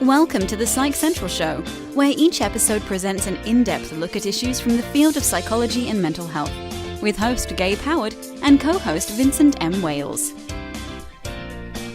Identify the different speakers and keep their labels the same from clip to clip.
Speaker 1: Welcome to the Psych Central Show, where each episode presents an in-depth look at issues from the field of psychology and mental health, with host Gabe Howard and co-host Vincent M. Wales.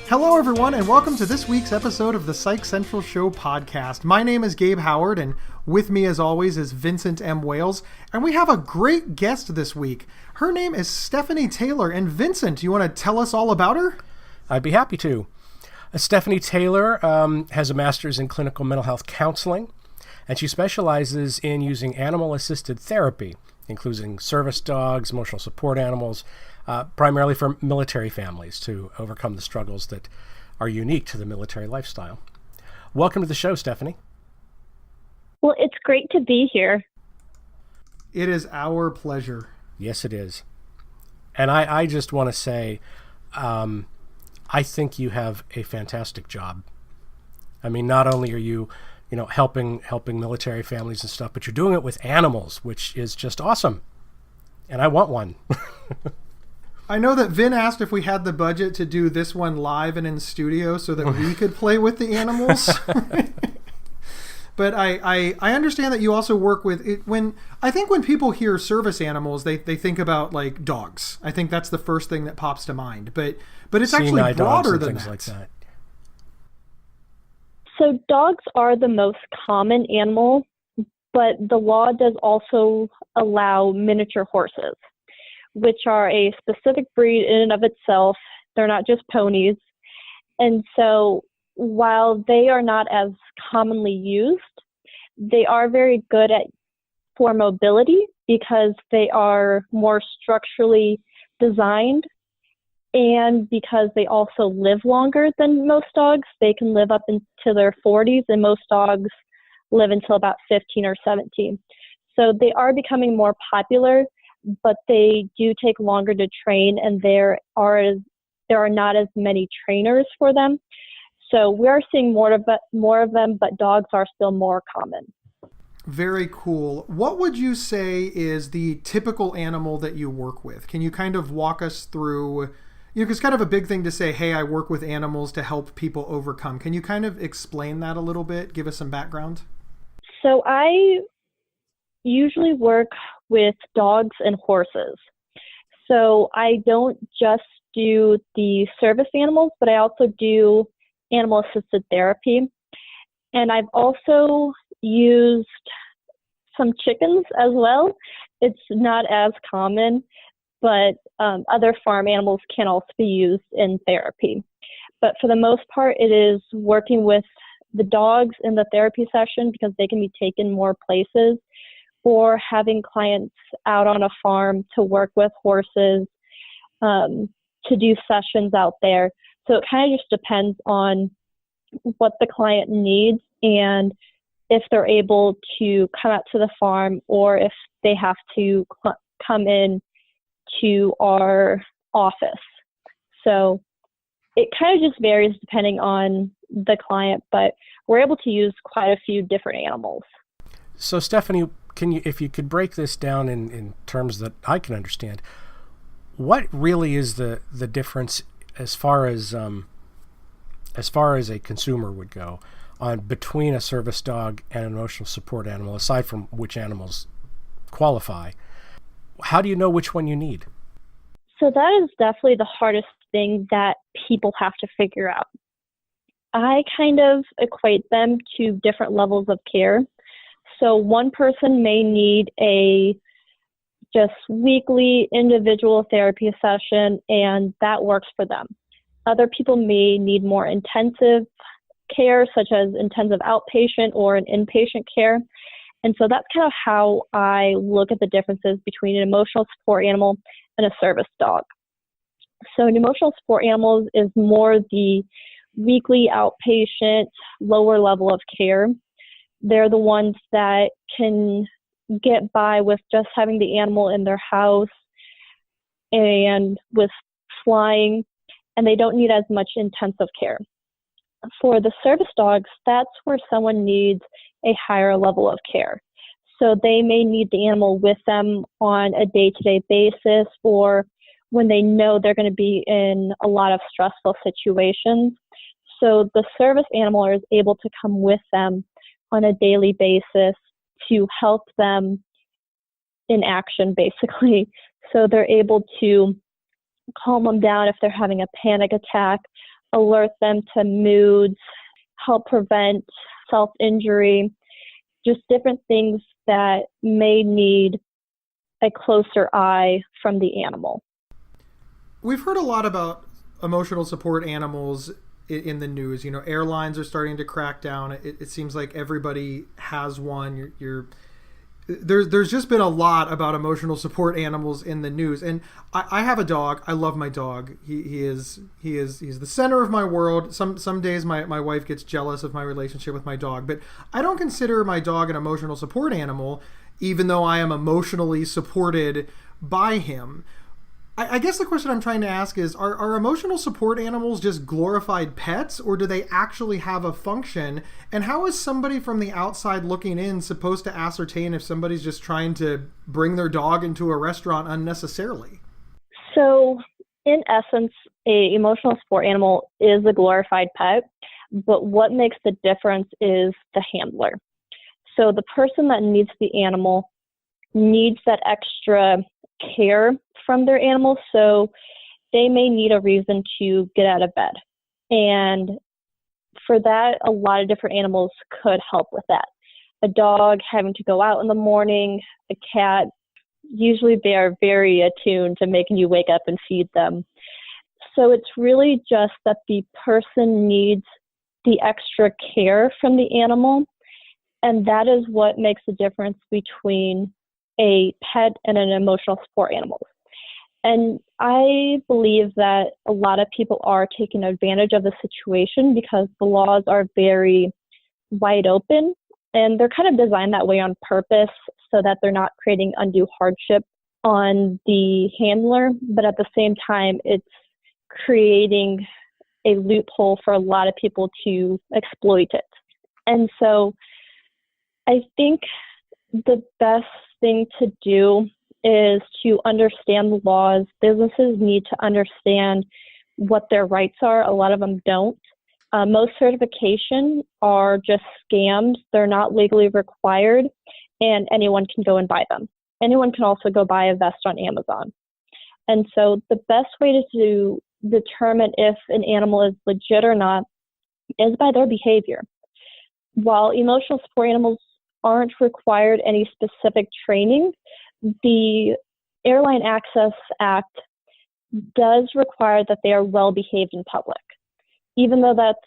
Speaker 2: Hello, everyone, and welcome to this week's episode of the Psych Central Show podcast. My name is Gabe Howard, and with me, as always, is Vincent M. Wales, and we have a great guest this week. Her name is Stephanie Taylor, and Vincent, you want to tell us all about her?
Speaker 3: I'd be happy to. Stephanie Taylor has a master's in clinical mental health counseling, and she specializes in using animal-assisted therapy, including service dogs, emotional support animals, primarily for military families to overcome the struggles that are unique to the military lifestyle. Welcome to the show, Stephanie.
Speaker 4: Well, it's great to be here.
Speaker 2: It is our pleasure.
Speaker 3: Yes, it is. And I just want to say, I think you have a fantastic job. I mean, not only are you helping military families and stuff, but you're doing it with animals, which is just awesome. And I want one.
Speaker 2: I know that Vin asked if we had the budget to do this one live and in studio so that we could play with the animals. But I understand that you also work with it. When people hear service animals, they think about like dogs. I think that's the first thing that pops to mind. But it's actually broader than that. Like that.
Speaker 4: So dogs are the most common animal, but the law does also allow miniature horses, which are a specific breed in and of itself. They're not just ponies. And so while they are not as commonly used, they are very good for mobility because they are more structurally designed, and because they also live longer than most dogs. They can live up into their 40s, and most dogs live until about 15 or 17. So they are becoming more popular, but they do take longer to train, and there are not as many trainers for them. So we are seeing more of them, but dogs are still more common.
Speaker 2: Very cool. What would you say is the typical animal that you work with? Can you kind of walk us through, because it's kind of a big thing to say, hey, I work with animals to help people overcome. Can you kind of explain that a little bit? Give us some background.
Speaker 4: So I usually work with dogs and horses. So I don't just do the service animals, but I also do animal-assisted therapy. And I've also used some chickens as well. It's not as common, but other farm animals can also be used in therapy. But for the most part, it is working with the dogs in the therapy session because they can be taken more places, or having clients out on a farm to work with horses, to do sessions out there. So it kind of just depends on what the client needs and if they're able to come out to the farm or if they have to come in to our office. So it kind of just varies depending on the client, but we're able to use quite a few different animals.
Speaker 3: So Stephanie, if you could break this down in terms that I can understand, what really is the difference as far as a consumer would go between a service dog and an emotional support animal, aside from which animals qualify? How do you know which one you need?
Speaker 4: So that is definitely the hardest thing that people have to figure out. I kind of equate them to different levels of care. So one person may need a just weekly individual therapy session, and that works for them. Other people may need more intensive care, such as intensive outpatient or an inpatient care. And so that's kind of how I look at the differences between an emotional support animal and a service dog. So an emotional support animal is more the weekly outpatient, lower level of care. They're the ones that can get by with just having the animal in their house and with flying, and they don't need as much intensive care. For the service dogs, that's where someone needs a higher level of care. So they may need the animal with them on a day-to-day basis, or when they know they're going to be in a lot of stressful situations. So the service animal is able to come with them on a daily basis to help them in action, basically. So they're able to calm them down if they're having a panic attack, alert them to moods, help prevent self-injury, just different things that may need a closer eye from the animal.
Speaker 2: We've heard a lot about emotional support animals in the news. You know, airlines are starting to crack down. It seems like everybody has one. There's just been a lot about emotional support animals in the news. And I have a dog. I love my dog. He's the center of my world. Some days my wife gets jealous of my relationship with my dog, but I don't consider my dog an emotional support animal, even though I am emotionally supported by him. I guess the question I'm trying to ask is, are emotional support animals just glorified pets, or do they actually have a function? And how is somebody from the outside looking in supposed to ascertain if somebody's just trying to bring their dog into a restaurant unnecessarily?
Speaker 4: So, in essence, an emotional support animal is a glorified pet, but what makes the difference is the handler. So the person that needs the animal needs that extra care from their animal, so they may need a reason to get out of bed. And for that, a lot of different animals could help with that. A dog having to go out in the morning, a cat, usually they are very attuned to making you wake up and feed them. So it's really just that the person needs the extra care from the animal, and that is what makes the difference between a pet and an emotional support animal. And I believe that a lot of people are taking advantage of the situation because the laws are very wide open, and they're kind of designed that way on purpose so that they're not creating undue hardship on the handler, but at the same time, it's creating a loophole for a lot of people to exploit it. And so I think the best thing to do is to understand the laws. Businesses need to understand what their rights are. A lot of them don't. Most certifications are just scams. They're not legally required, and anyone can go and buy them. Anyone can also go buy a vest on Amazon. And so the best way to determine if an animal is legit or not is by their behavior. While emotional support animals aren't required any specific training, the Airline Access Act does require that they are well behaved in public. Even though that's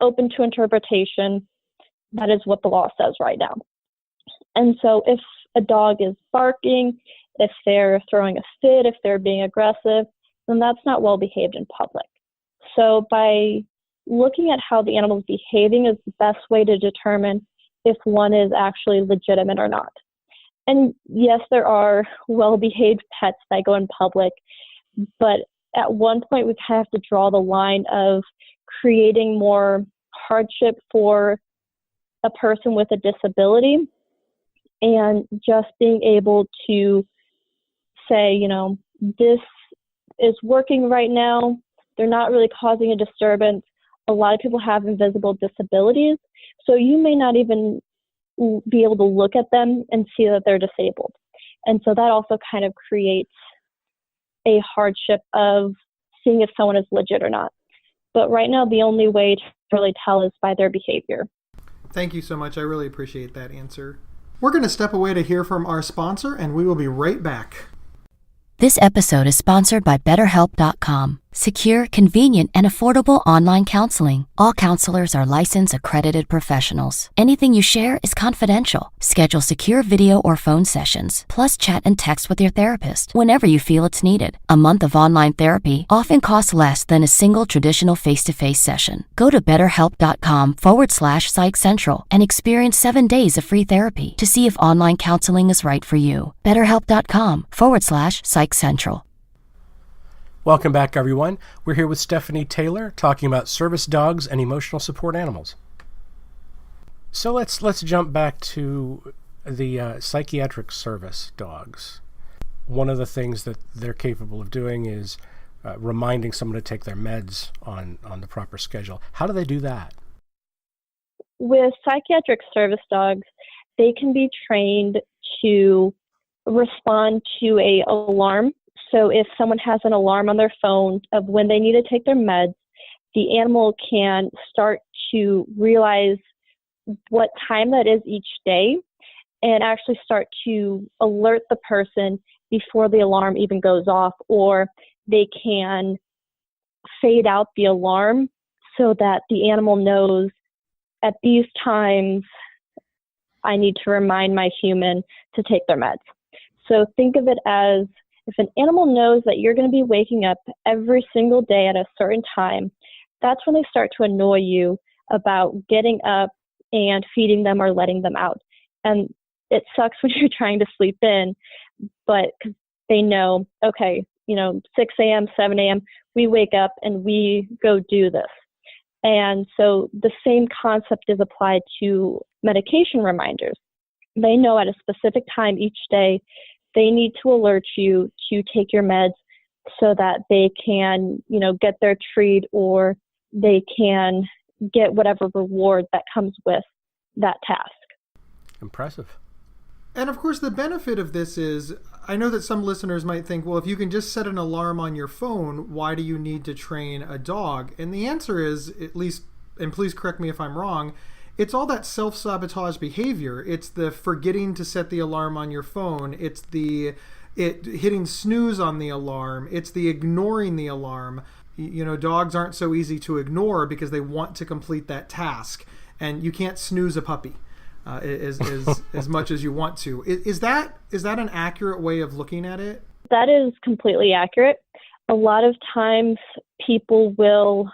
Speaker 4: open to interpretation, that is what the law says right now. And so if a dog is barking, if they're throwing a fit, if they're being aggressive, then that's not well behaved in public. So by looking at how the animal is behaving is the best way to determine if one is actually legitimate or not. And yes, there are well-behaved pets that go in public, but at one point we kind of have to draw the line of creating more hardship for a person with a disability and just being able to say, you know, this is working right now. They're not really causing a disturbance. A lot of people have invisible disabilities, so you may not even be able to look at them and see that they're disabled. And so that also kind of creates a hardship of seeing if someone is legit or not. But right now, the only way to really tell is by their behavior.
Speaker 2: Thank you so much. I really appreciate that answer. We're going to step away to hear from our sponsor, and we will be right back.
Speaker 5: This episode is sponsored by BetterHelp.com. Secure, convenient, and affordable online counseling. All counselors are licensed, accredited professionals. Anything you share is confidential. Schedule secure video or phone sessions, plus chat and text with your therapist whenever you feel it's needed. A month of online therapy often costs less than a single traditional face-to-face session. Go to BetterHelp.com/Psych Central and experience 7 days of free therapy to see if online counseling is right for you. BetterHelp.com/Psych Central.
Speaker 3: Welcome back, everyone. We're here with Stephanie Taylor talking about service dogs and emotional support animals. So let's jump back to the psychiatric service dogs. One of the things that they're capable of doing is reminding someone to take their meds on the proper schedule. How do they do that?
Speaker 4: With psychiatric service dogs, they can be trained to respond to a alarm. So if someone has an alarm on their phone of when they need to take their meds, the animal can start to realize what time that is each day and actually start to alert the person before the alarm even goes off, or they can fade out the alarm so that the animal knows at these times I need to remind my human to take their meds. So think of it as if an animal knows that you're going to be waking up every single day at a certain time, that's when they start to annoy you about getting up and feeding them or letting them out. And it sucks when you're trying to sleep in, but they know, okay, 6 a.m., 7 a.m., we wake up and we go do this. And so the same concept is applied to medication reminders. They know at a specific time each day, they need to alert you to take your meds so that they can, get their treat, or they can get whatever reward that comes with that task.
Speaker 3: Impressive.
Speaker 2: And of course, the benefit of this is, I know that some listeners might think, well, if you can just set an alarm on your phone, why do you need to train a dog? And the answer is, at least, and please correct me if I'm wrong, it's all that self-sabotage behavior. It's the forgetting to set the alarm on your phone. It's the hitting snooze on the alarm. It's the ignoring the alarm. Dogs aren't so easy to ignore because they want to complete that task. And you can't snooze a puppy as much as you want to. Is that an accurate way of looking at it?
Speaker 4: That is completely accurate. A lot of times people will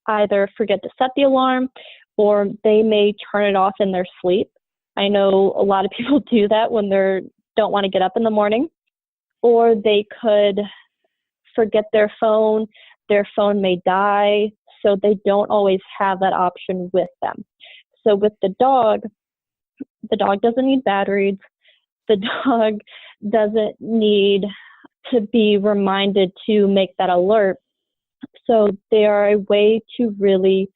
Speaker 4: either forget to set the alarm, or they may turn it off in their sleep. I know a lot of people do that when they don't want to get up in the morning. Or they could forget their phone. Their phone may die, so they don't always have that option with them. So with the dog doesn't need batteries. The dog doesn't need to be reminded to make that alert. So they are a way to really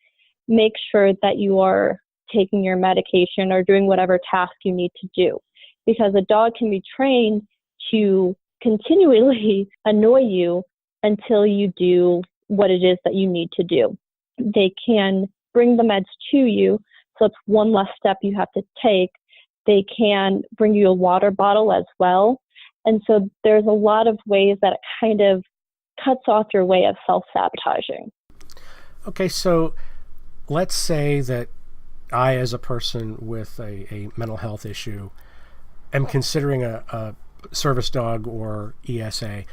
Speaker 4: make sure that you are taking your medication or doing whatever task you need to do. Because a dog can be trained to continually annoy you until you do what it is that you need to do. They can bring the meds to you, so it's one less step you have to take. They can bring you a water bottle as well. And so there's a lot of ways that it kind of cuts off your way of self-sabotaging.
Speaker 3: Okay, so let's say that I, as a person with a mental health issue, am considering a service dog or ESA.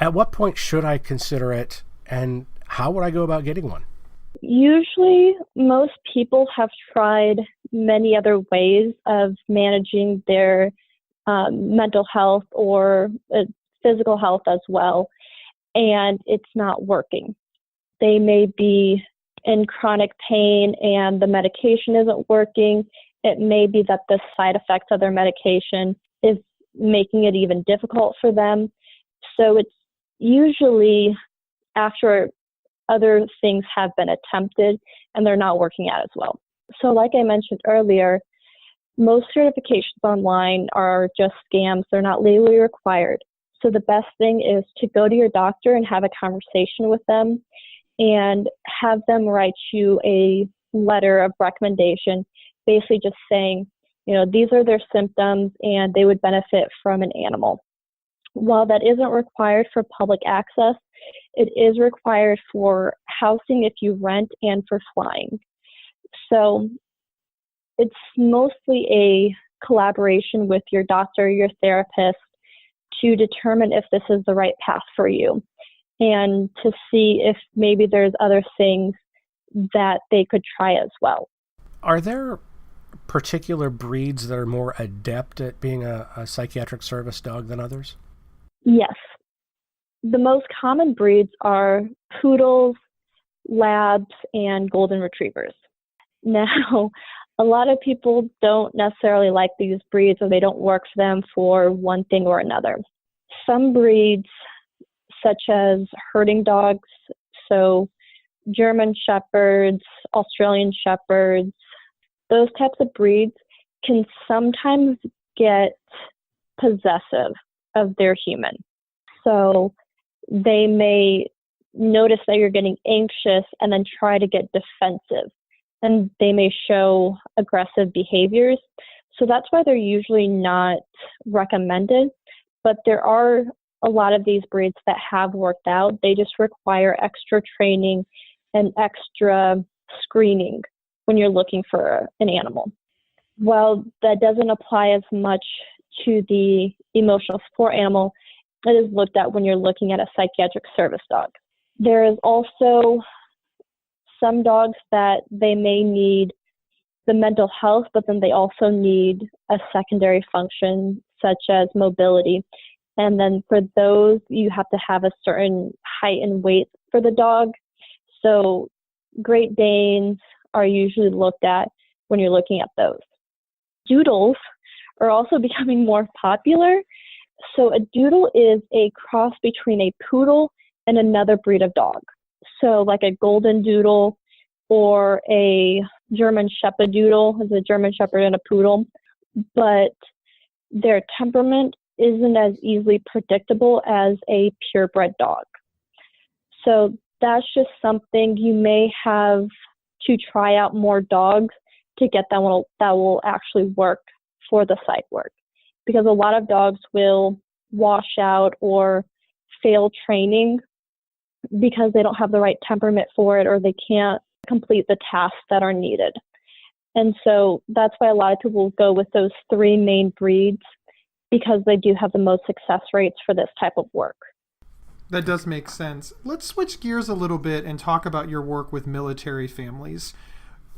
Speaker 3: At what point should I consider it, and how would I go about getting one?
Speaker 4: Usually, most people have tried many other ways of managing their mental health or physical health as well, and it's not working. They may be in chronic pain and the medication isn't working. It may be that the side effects of their medication is making it even difficult for them. So it's usually after other things have been attempted and they're not working out as well. So like I mentioned earlier, most certifications online are just scams. They're not legally required. So the best thing is to go to your doctor and have a conversation with them and have them write you a letter of recommendation, basically just saying, these are their symptoms and they would benefit from an animal. While that isn't required for public access, it is required for housing if you rent and for flying. So it's mostly a collaboration with your doctor, your therapist, to determine if this is the right path for you and to see if maybe there's other things that they could try as well.
Speaker 3: Are there particular breeds that are more adept at being a psychiatric service dog than others?
Speaker 4: Yes. The most common breeds are poodles, labs, and golden retrievers. Now, a lot of people don't necessarily like these breeds or they don't work for them for one thing or another. Some breeds such as herding dogs, so German Shepherds, Australian Shepherds, those types of breeds can sometimes get possessive of their human. So they may notice that you're getting anxious and then try to get defensive, and they may show aggressive behaviors. So that's why they're usually not recommended. But there are a lot of these breeds that have worked out. They just require extra training and extra screening when you're looking for an animal. While that doesn't apply as much to the emotional support animal, it is looked at when you're looking at a psychiatric service dog. There is also some dogs that they may need the mental health, but then they also need a secondary function such as mobility. And then for those, you have to have a certain height and weight for the dog. So Great Danes are usually looked at when you're looking at those. Doodles are also becoming more popular. So a doodle is a cross between a poodle and another breed of dog. So like a golden doodle or a German Shepherd doodle is a German Shepherd and a poodle, but their temperament isn't as easily predictable as a purebred dog. So that's just something you may have to try out more dogs to get that will actually work for the psych work, because a lot of dogs will wash out or fail training because they don't have the right temperament for it, or they can't complete the tasks that are needed. And so that's why a lot of people go with those three main breeds, because they do have the most success rates for this type of work.
Speaker 2: That does make sense. Let's switch gears a little bit and talk about your work with military families.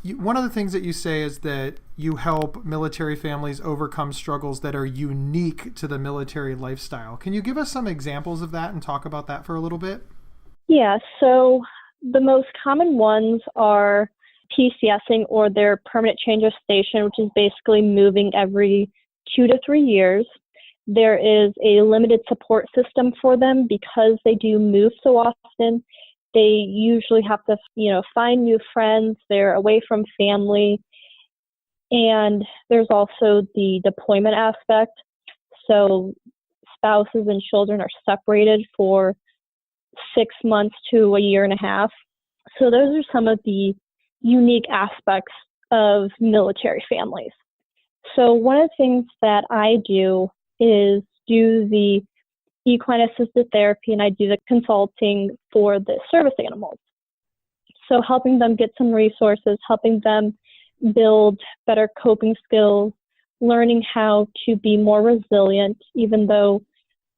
Speaker 2: One of the things that you say is that you help military families overcome struggles that are unique to the military lifestyle. Can you give us some examples of that and talk about that for a little bit?
Speaker 4: Yeah, so the most common ones are PCSing, or their permanent change of station, which is basically moving every 2 to 3 years. There is a limited support system for them because they do move so often. They usually have to, find new friends. They're away from family. And there's also the deployment aspect. So spouses and children are separated for 6 months to a year and a half. So those are some of the unique aspects of military families. So one of the things that I do is do the equine assisted therapy, and I do the consulting for the service animals. So helping them get some resources, helping them build better coping skills, learning how to be more resilient, even though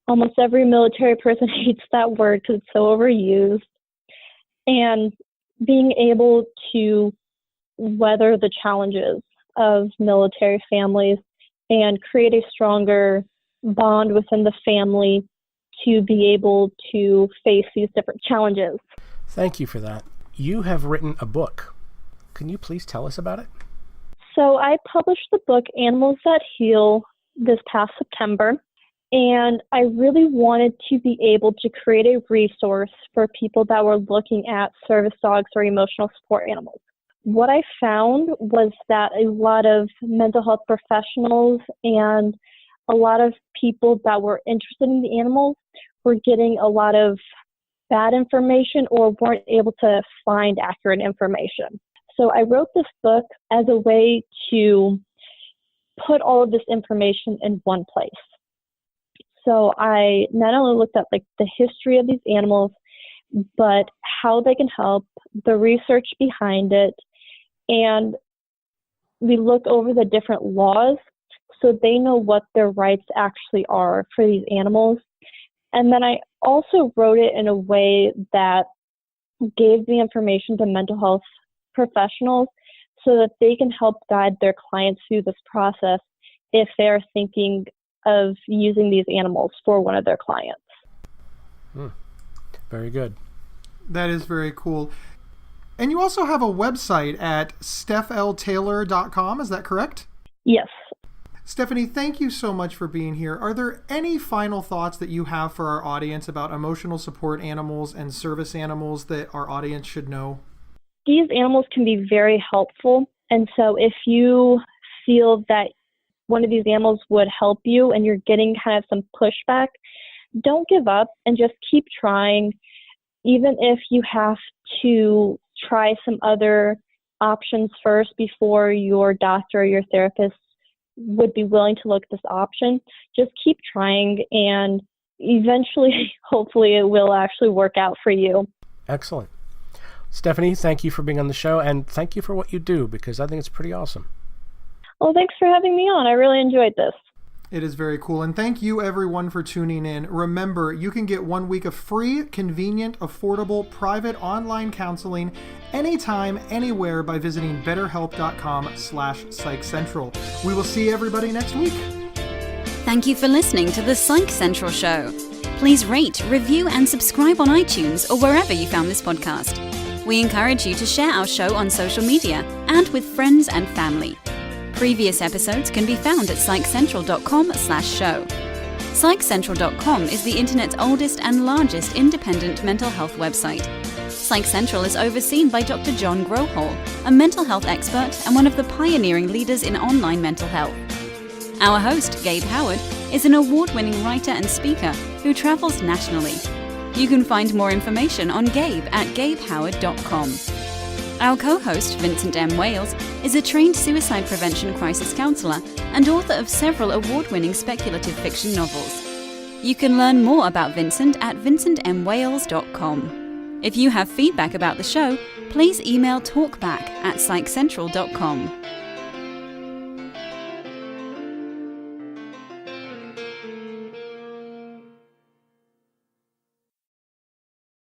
Speaker 4: almost every military person hates that word because it's so overused, and being able to weather the challenges of military families and create a stronger bond within the family to be able to face these different challenges.
Speaker 3: Thank you for that. You have written a book. Can you please tell us about it?
Speaker 4: So I published the book Animals That Heal this past September, and I really wanted to be able to create a resource for people that were looking at service dogs or emotional support animals. What I found was that a lot of mental health professionals and a lot of people that were interested in the animals were getting a lot of bad information or weren't able to find accurate information. So I wrote this book as a way to put all of this information in one place. So I not only looked at the history of these animals, but how they can help, the research behind it, and we look over the different laws so they know what their rights actually are for these animals. And then I also wrote it in a way that gave the information to mental health professionals so that they can help guide their clients through this process if they're thinking of using these animals for one of their clients.
Speaker 3: Very good.
Speaker 2: That is very cool. And you also have a website at stephltaylor.com, is that correct?
Speaker 4: Yes.
Speaker 2: Stephanie, thank you so much for being here. Are there any final thoughts that you have for our audience about emotional support animals and service animals that our audience should know?
Speaker 4: These animals can be very helpful. And so if you feel that one of these animals would help you and you're getting kind of some pushback, don't give up and just keep trying. Even if you have to try some other options first before your doctor or your therapist would be willing to look at this option, just keep trying, and eventually, hopefully, it will actually work out for you.
Speaker 3: Excellent. Stephanie, thank you for being on the show, and thank you for what you do, because I think it's pretty awesome.
Speaker 4: Well, thanks for having me on. I really enjoyed this.
Speaker 2: It is very cool. And thank you, everyone, for tuning in. Remember, you can get 1 week of free, convenient, affordable, private online counseling anytime, anywhere by visiting betterhelp.com/psychcentral. We will see everybody next week.
Speaker 1: Thank you for listening to the Psych Central Show. Please rate, review, and subscribe on iTunes or wherever you found this podcast. We encourage you to share our show on social media and with friends and family. Previous episodes can be found at psychcentral.com/show. Psychcentral.com is the internet's oldest and largest independent mental health website. Psych Central is overseen by Dr. John Grohol, a mental health expert and one of the pioneering leaders in online mental health. Our host, Gabe Howard, is an award-winning writer and speaker who travels nationally. You can find more information on Gabe at gabehoward.com. Our co-host, Vincent M. Wales, is a trained suicide prevention crisis counselor and author of several award-winning speculative fiction novels. You can learn more about Vincent at vincentmwales.com. If you have feedback about the show, please email talkback@psychcentral.com.